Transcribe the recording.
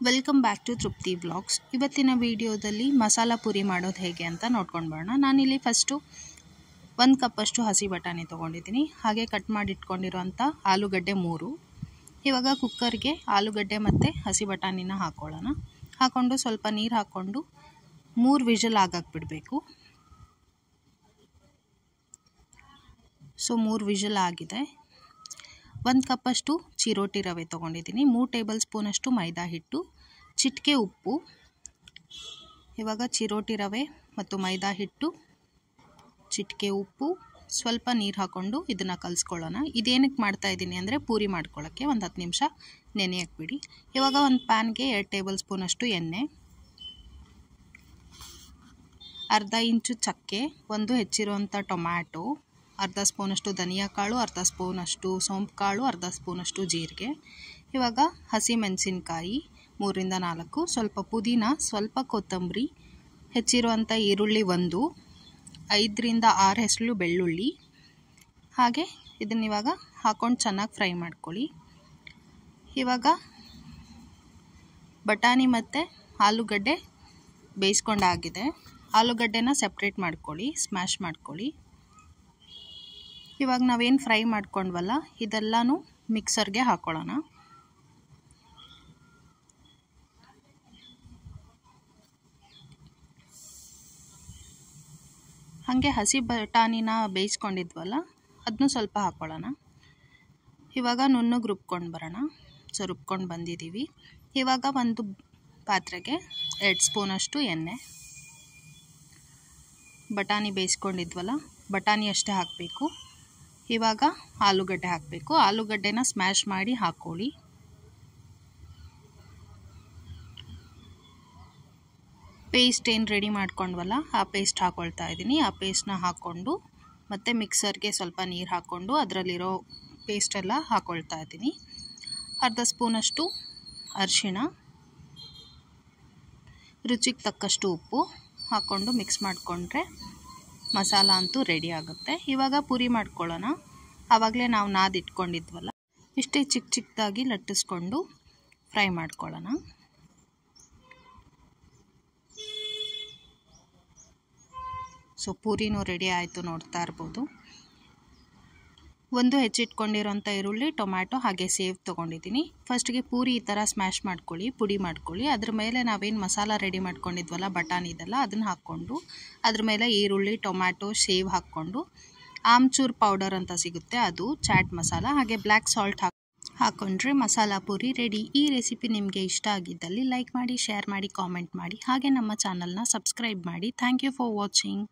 Welcome back to ತೃಪ್ತಿ vlogs. ಇವತ್ತಿನ ವಿಡಿಯೋದಲ್ಲಿ ಮಸಾಲ ಪೂರಿ ಮಾಡೋದು ಹೇಗೆ ಅಂತ ನೋಡ್ಕೊಂಡು ಬರೋಣ. ನಾನಿಲ್ಲಿ ಫಸ್ಟು 1 ಕಪ್ಪಷ್ಟು ಹಸಿ ಬಟಾಣಿ ತೊಗೊಂಡಿದ್ದೀನಿ. ಹಾಗೆ ಕಟ್ ಮಾಡಿ ಇಟ್ಕೊಂಡಿರೋಂಥ ಆಲೂಗಡ್ಡೆ 3. ಇವಾಗ ಕುಕ್ಕರ್ಗೆ ಆಲೂಗಡ್ಡೆ ಮತ್ತು ಹಸಿ ಬಟಾಣಿನ ಹಾಕ್ಕೊಳ್ಳೋಣ. ಹಾಕ್ಕೊಂಡು ಸ್ವಲ್ಪ ನೀರು ಹಾಕ್ಕೊಂಡು 3 ವಿಷಲ್ ಆಗಕ್ಕೆ ಬಿಡಬೇಕು. ಸೊ 3 ವಿಷಲ್ ಆಗಿದೆ. 1 ಕಪ್ಪಷ್ಟು ಚಿರೋಟಿ ರವೆ ತೊಗೊಂಡಿದ್ದೀನಿ. 3 ಟೇಬಲ್ ಸ್ಪೂನಷ್ಟು ಮೈದಾ ಹಿಟ್ಟು, ಚಿಟಿಕೆ ಉಪ್ಪು. ಇವಾಗ ಚಿರೋಟಿ ರವೆ ಮತ್ತು ಮೈದಾ ಹಿಟ್ಟು, ಚಿಟಿಕೆ ಉಪ್ಪು, ಸ್ವಲ್ಪ ನೀರು ಹಾಕ್ಕೊಂಡು ಇದನ್ನು ಕಲಿಸ್ಕೊಳ್ಳೋಣ. ಇದೇನಕ್ಕೆ ಮಾಡ್ತಾಯಿದ್ದೀನಿ ಅಂದರೆ ಪೂರಿ ಮಾಡ್ಕೊಳ್ಳೋಕ್ಕೆ. ಒಂದು 10 ನಿಮಿಷ ನೆನೆಯಕ್ಕೆ ಬಿಡಿ. ಇವಾಗ ಒಂದು ಪ್ಯಾನ್ಗೆ 2 ಟೇಬಲ್ ಸ್ಪೂನಷ್ಟು ಎಣ್ಣೆ, ಅರ್ಧ ಇಂಚು ಚಕ್ಕೆ, 1 ಹೆಚ್ಚಿರುವಂಥ ಟೊಮ್ಯಾಟೊ, ಅರ್ಧ ಸ್ಪೂನಷ್ಟು ಧನಿಯಾ ಕಾಳು, ಅರ್ಧ ಸ್ಪೂನಷ್ಟು ಸೋಂಪು ಕಾಳು, ಅರ್ಧ ಸ್ಪೂನಷ್ಟು ಜೀರಿಗೆ. ಇವಾಗ ಹಸಿ ಮೆಣಸಿನ್ಕಾಯಿ 3ರಿಂದ 4, ಸ್ವಲ್ಪ ಪುದೀನ, ಸ್ವಲ್ಪ ಕೊತ್ತಂಬರಿ, ಹೆಚ್ಚಿರುವಂಥ ಈರುಳ್ಳಿ 1, 5ರಿಂದ 6 ಹೆಸರು ಬೆಳ್ಳುಳ್ಳಿ. ಹಾಗೆ ಇದನ್ನಿವಾಗ ಹಾಕ್ಕೊಂಡು ಚೆನ್ನಾಗಿ ಫ್ರೈ ಮಾಡ್ಕೊಳ್ಳಿ. ಇವಾಗ ಬಟಾಣಿ ಮತ್ತು ಆಲೂಗಡ್ಡೆ ಬೇಯಿಸ್ಕೊಂಡಾಗಿದೆ. ಆಲೂಗಡ್ಡೆನ ಸೆಪ್ರೇಟ್ ಮಾಡ್ಕೊಳ್ಳಿ, ಸ್ಮ್ಯಾಶ್ ಮಾಡ್ಕೊಳ್ಳಿ. ಇವಾಗ ನಾವೇನು ಫ್ರೈ ಮಾಡ್ಕೊಂಡ್ವಲ್ಲ ಇದೆಲ್ಲನೂ ಮಿಕ್ಸರ್ಗೆ ಹಾಕ್ಕೊಳ್ಳೋಣ. ಹಾಗೆ ಹಸಿ ಬಟಾಣಿನ ಬೇಯಿಸ್ಕೊಂಡಿದ್ವಲ್ಲ ಅದನ್ನು ಸ್ವಲ್ಪ ಹಾಕ್ಕೊಳ್ಳೋಣ. ಇವಾಗ ನುಣ್ಣಗೆ ರುಬ್ಕೊಂಡು ಬರೋಣ. ಸೊ ರುಬ್ಕೊಂಡು ಬಂದಿದ್ದೀವಿ. ಇವಾಗ ಒಂದು ಪಾತ್ರೆಗೆ 2 ಸ್ಪೂನಷ್ಟು ಎಣ್ಣೆ, ಬಟಾಣಿ ಬೇಯಿಸ್ಕೊಂಡಿದ್ವಲ್ಲ ಬಟಾಣಿ ಅಷ್ಟೇ ಹಾಕಬೇಕು. ಇವಾಗ ಆಲೂಗಡ್ಡೆ ಹಾಕಬೇಕು. ಆಲೂಗಡ್ಡೆನ ಸ್ಮ್ಯಾಶ್ ಮಾಡಿ ಹಾಕ್ಕೊಳ್ಳಿ. ಪೇಸ್ಟ್ ಏನು ರೆಡಿ ಮಾಡ್ಕೊಂಡ್ವಲ್ಲ ಆ ಪೇಸ್ಟ್ ಹಾಕ್ಕೊಳ್ತಾ ಇದ್ದೀನಿ. ಆ ಪೇಸ್ಟ್ನ ಹಾಕ್ಕೊಂಡು ಮತ್ತು ಮಿಕ್ಸರ್ಗೆ ಸ್ವಲ್ಪ ನೀರು ಹಾಕ್ಕೊಂಡು ಅದರಲ್ಲಿರೋ ಪೇಸ್ಟೆಲ್ಲ ಹಾಕ್ಕೊಳ್ತಾ ಇದ್ದೀನಿ. ಅರ್ಧ ಸ್ಪೂನಷ್ಟು ಅರಿಶಿಣ, ರುಚಿಗೆ ತಕ್ಕಷ್ಟು ಉಪ್ಪು ಹಾಕ್ಕೊಂಡು ಮಿಕ್ಸ್ ಮಾಡಿಕೊಂಡ್ರೆ ಮಸಾಲ ಅಂತೂ ರೆಡಿ ಆಗುತ್ತೆ. ಇವಾಗ ಪೂರಿ ಮಾಡ್ಕೊಳ್ಳೋಣ. ಆವಾಗಲೇ ನಾವು ನಾದಿಟ್ಕೊಂಡಿದ್ವಲ್ಲ ಇಷ್ಟೇ ಚಿಕ್ಕ ಚಿಕ್ಕದಾಗಿ ಲಟ್ಟಿಸ್ಕೊಂಡು ಫ್ರೈ ಮಾಡ್ಕೊಳ್ಳೋಣ. ಸೊ ಪೂರಿನೂ ರೆಡಿ ಆಯಿತು, ನೋಡ್ತಾ ಇರ್ಬೋದು. 1 ಹೆಚ್ಚಿಟ್ಕೊಂಡಿರೋಂಥ ಈರುಳ್ಳಿ, ಟೊಮ್ಯಾಟೊ ಹಾಗೆ ಸೇವ್ ತೊಗೊಂಡಿದ್ದೀನಿ. ಫಸ್ಟಿಗೆ ಪೂರಿ ಈ ಥರ ಸ್ಮ್ಯಾಶ್ ಮಾಡ್ಕೊಳ್ಳಿ, ಪುಡಿ ಮಾಡ್ಕೊಳ್ಳಿ. ಅದ್ರ ಮೇಲೆ ನಾವೇನು ಮಸಾಲ ರೆಡಿ ಮಾಡ್ಕೊಂಡಿದ್ವಲ್ಲ ಬಟಾಣಿದೆಲ್ಲ ಅದನ್ನು ಹಾಕ್ಕೊಂಡು ಅದ್ರ ಮೇಲೆ ಈರುಳ್ಳಿ, ಟೊಮ್ಯಾಟೊ, ಸೇವ್ ಹಾಕ್ಕೊಂಡು ಆಮ್ಚೂರ್ ಪೌಡರ್ ಅಂತ ಸಿಗುತ್ತೆ, ಅದು ಚಾಟ್ ಮಸಾಲ, ಹಾಗೆ ಬ್ಲ್ಯಾಕ್ ಸಾಲ್ಟ್ ಹಾಕ್ಕೊಂಡ್ರೆ ಮಸಾಲ ಪೂರಿ ರೆಡಿ. ಈ ರೆಸಿಪಿ ನಿಮಗೆ ಇಷ್ಟ ಆಗಿದ್ದಲ್ಲಿ ಲೈಕ್ ಮಾಡಿ, ಶೇರ್ ಮಾಡಿ, ಕಾಮೆಂಟ್ ಮಾಡಿ, ಹಾಗೆ ನಮ್ಮ ಚಾನಲ್ನ ಸಬ್ಸ್ಕ್ರೈಬ್ ಮಾಡಿ. Thank you for watching.